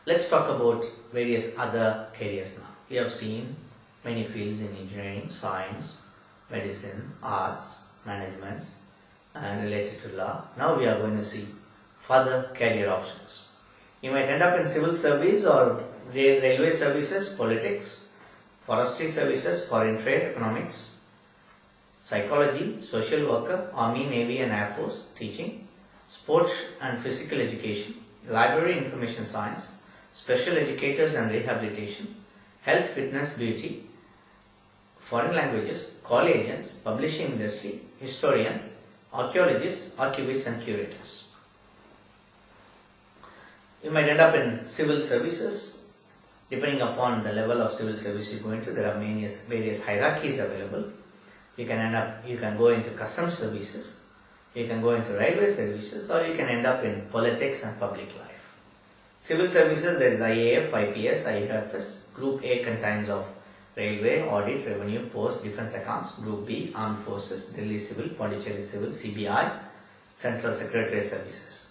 Let's talk about various other careers now. We have seen many fields in engineering, science, medicine, arts, management and related to law. Now we are going to see further career options. You might end up in civil service or railway services, politics, forestry services, foreign trade, economics, psychology, social worker, army, navy and air force, teaching, sports and physical education, library, information science, special educators and rehabilitation, health, fitness, beauty, foreign languages, call agents, publishing industry, historian, archaeologists, archivists and curators. You might end up in civil services. Depending upon the level of civil service you go into, there are various hierarchies available. You can go into customs services, you can go into railway services, or you can end up in politics and public life. Civil services, there is IAF, IPS, IFS. Group A contains of railway, audit, revenue, post, defense accounts. Group B, armed forces, Delhi civil, Pondicherry civil, CBI, central secretary services.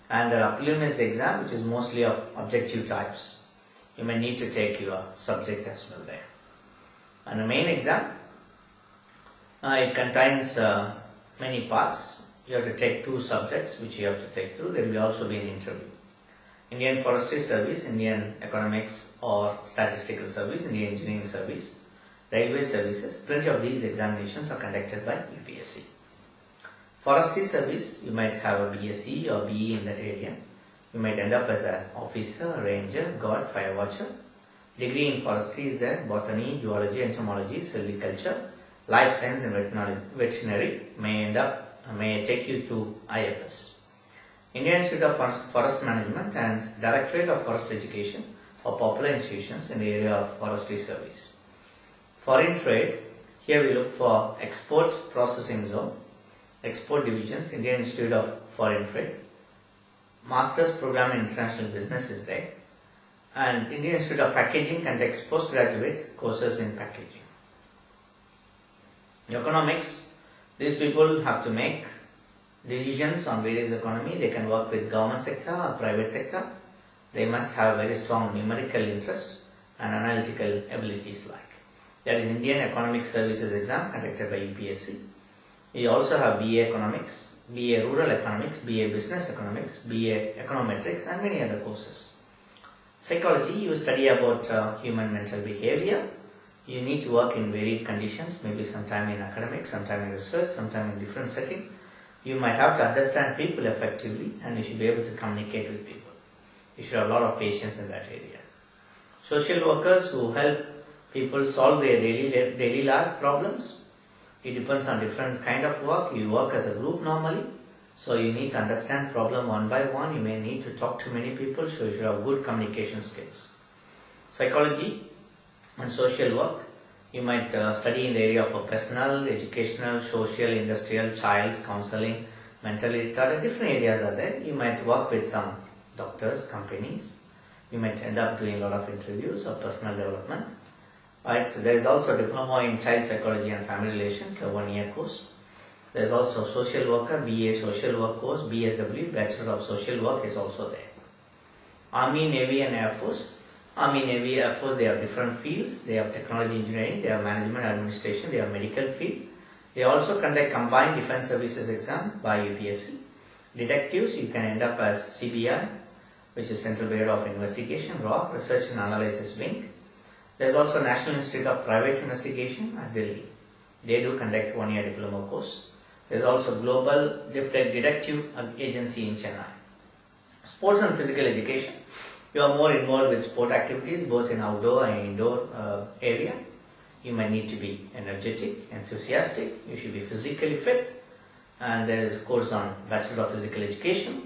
And there are preliminary exam, which is mostly of objective types. You may need to take your subject as well there. And the main exam, it contains many parts. You have to take 2 subjects which you have to take through. There will also be an interview. Indian Forestry Service, Indian Economics or Statistical Service, Indian Engineering Service, Railway Services. Plenty of these examinations are conducted by UPSC. Forestry Service, you might have a BSc or BE in that area. You might end up as an officer, ranger, guard, fire watcher. Degree in forestry is there, botany, zoology, entomology, silviculture, life science and veterinary may take you to IFS. Indian Institute of Forest Management and Directorate of Forest Education are popular institutions in the area of forestry service. Foreign trade, here we look for export processing zone, export divisions, Indian Institute of Foreign Trade. Master's program in international business is there, and Indian Institute of Packaging conducts postgraduate courses in packaging. Economics, these people have to make decisions on various economy. They can work with government sector or private sector. They must have very strong numerical interest and analytical abilities like. There is Indian Economic Services exam conducted by UPSC. We also have BA Economics, BA Rural Economics, BA Business Economics, BA Econometrics and many other courses. Psychology, you study about human mental behavior. You need to work in varied conditions, maybe sometime in academics, sometime in research, sometime in different setting. You might have to understand people effectively and you should be able to communicate with people. You should have a lot of patience in that area. Social workers who help people solve their daily life problems. It depends on different kind of work. You work as a group normally, so you need to understand problem one by one. You may need to talk to many people, so you should have good communication skills. Psychology and social work, you might study in the area of personal, educational, social, industrial, child's counseling, mentally retarded, different areas are there. You might work with some doctors, companies. You might end up doing a lot of interviews or personal development. Right, so there is also a diploma in child psychology and family relations, a 1-year course. There is also social worker, BA social work course, BSW, Bachelor of Social Work is also there. Army, Navy and Air Force. Army, Navy, Air Force, they have different fields. They have technology engineering, they have management administration, they have medical field. They also conduct combined defense services exam by UPSC. Detectives, you can end up as CBI, which is Central Bureau of Investigation, RAW, Research and Analysis Wing. There is also National Institute of Private Investigation at Delhi. They do conduct 1-year diploma course. There is also Global Detective Agency in Chennai. Sports and physical education. You are more involved with sport activities both in outdoor and indoor area. You might need to be energetic, enthusiastic. You should be physically fit. And there is a course on Bachelor of Physical Education,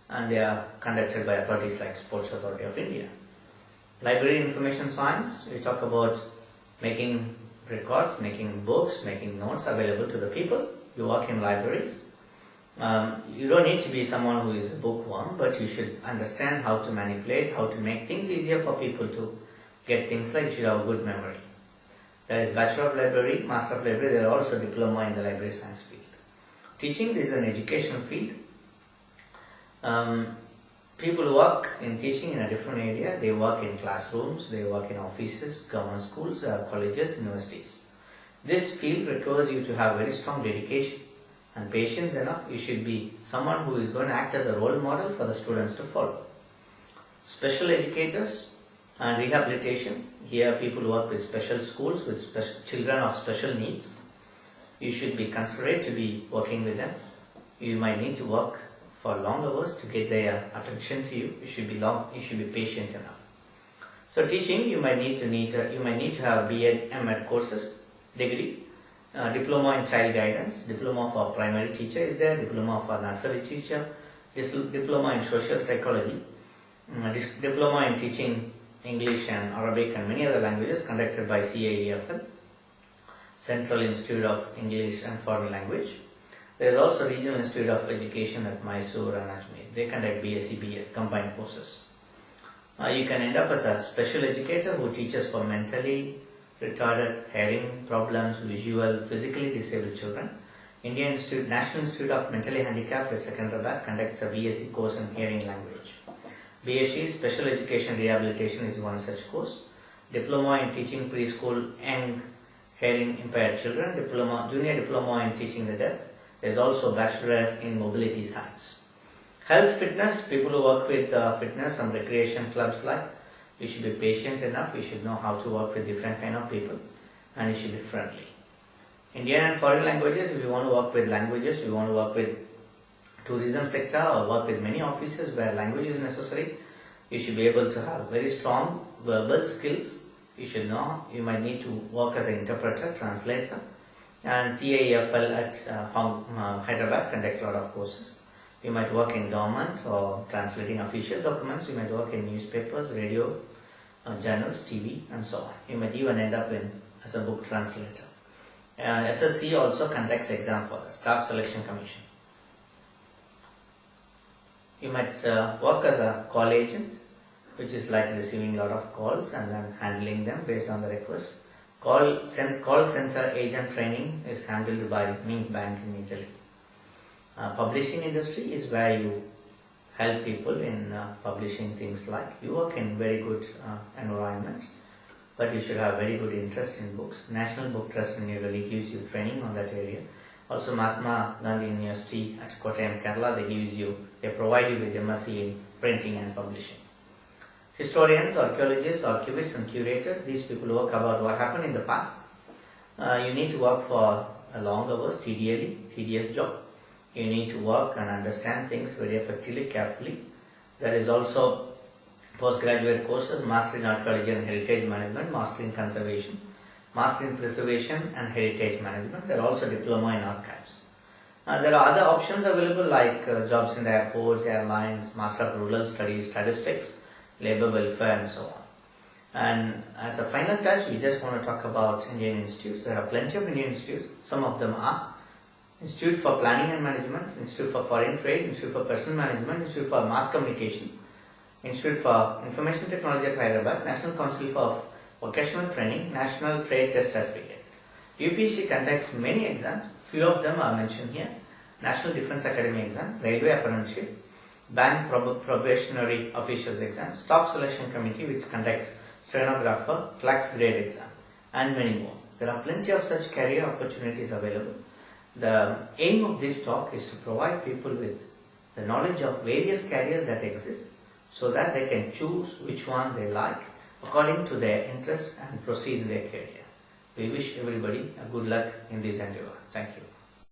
and they are conducted by authorities like Sports Authority of India. Library information science, we talk about making records, making books, making notes available to the people. You work in libraries. You don't need to be someone who is a bookworm, but you should understand how to manipulate, how to make things easier for people to get things like you should have a good memory. There is Bachelor of Library, Master of Library, there are also diploma in the library science field. Teaching is an education field. People work in teaching in a different area. They work in classrooms, they work in offices, government schools, colleges, universities. This field requires you to have very strong dedication and patience enough. You should be someone who is going to act as a role model for the students to follow. Special educators and rehabilitation. Here people work with special schools, with children of special needs. You should be considerate to be working with them. You might need to work for long hours to get their attention to you. You should be patient enough. So teaching, you might need to have B.Ed, M.Ed courses, degree, diploma in child guidance, diploma for primary teacher is there, diploma for nursery teacher, diploma in social psychology, diploma in teaching English and Arabic and many other languages conducted by CAEFL, Central Institute of English and Foreign Language. There is also Regional Institute of Education at Mysore and Ajmer. They conduct BSc, B.Ed combined courses. You can end up as a special educator who teaches for mentally retarded, hearing problems, visual, physically disabled children. National Institute of Mentally Handicapped at Secunderabad conducts a BSc course in hearing language. BSc Special Education Rehabilitation is one such course. Diploma in teaching preschool and hearing impaired children. Junior diploma in teaching the deaf. There is also Bachelor in Mobility Science. Health fitness, people who work with fitness and recreation clubs like, you should be patient enough, you should know how to work with different kind of people, and you should be friendly. Indian and foreign languages, if you want to work with languages, you want to work with tourism sector or work with many offices where language is necessary, you should be able to have very strong verbal skills. You should know, you might need to work as an interpreter, translator, and CAEFL at Hyderabad conducts a lot of courses. You might work in government or translating official documents. You might work in newspapers, radio, journals, TV, and so on. You might even end up as a book translator. SSC also conducts exam for the Staff Selection Commission. You might work as a call agent, which is like receiving a lot of calls and then handling them based on the request. Call center agent training is handled by Mint Bank in Italy. Publishing industry is where you help people in publishing things like, you work in very good environment, but you should have very good interest in books. National Book Trust in New Delhi gives you training on that area. Also Mahatma Gandhi University at Kottayam, Kerala, they provide you with MSc in printing and publishing. Historians, archaeologists, archivists and curators, these people work about what happened in the past. You need to work for a long hours, tedious job. You need to work and understand things very effectively, carefully. There is also postgraduate courses, Master in Archaeology and Heritage Management, Master in Conservation, Master in Preservation and Heritage Management. There are also Diploma in Archives. There are other options available like jobs in the airports, airlines, Master of Rural Studies, Statistics, Labour Welfare and so on. And as a final touch, we just want to talk about Indian institutes. There are plenty of Indian institutes. Some of them are Institute for Planning and Management, Institute for Foreign Trade, Institute for Personal Management, Institute for Mass Communication, Institute for Information Technology at Hyderabad, National Council for Vocational Training, National Trade Test Certificate. UPSC conducts many exams, few of them are mentioned here. National Defence Academy exam, Railway Apprenticeship, Bank Probationary Officers exam, Staff Selection Committee which conducts stenographer, clerk's grade exam, and many more. There are plenty of such career opportunities available. The aim of this talk is to provide people with the knowledge of various careers that exist so that they can choose which one they like according to their interest and proceed in their career. We wish everybody a good luck in this endeavor. Thank you.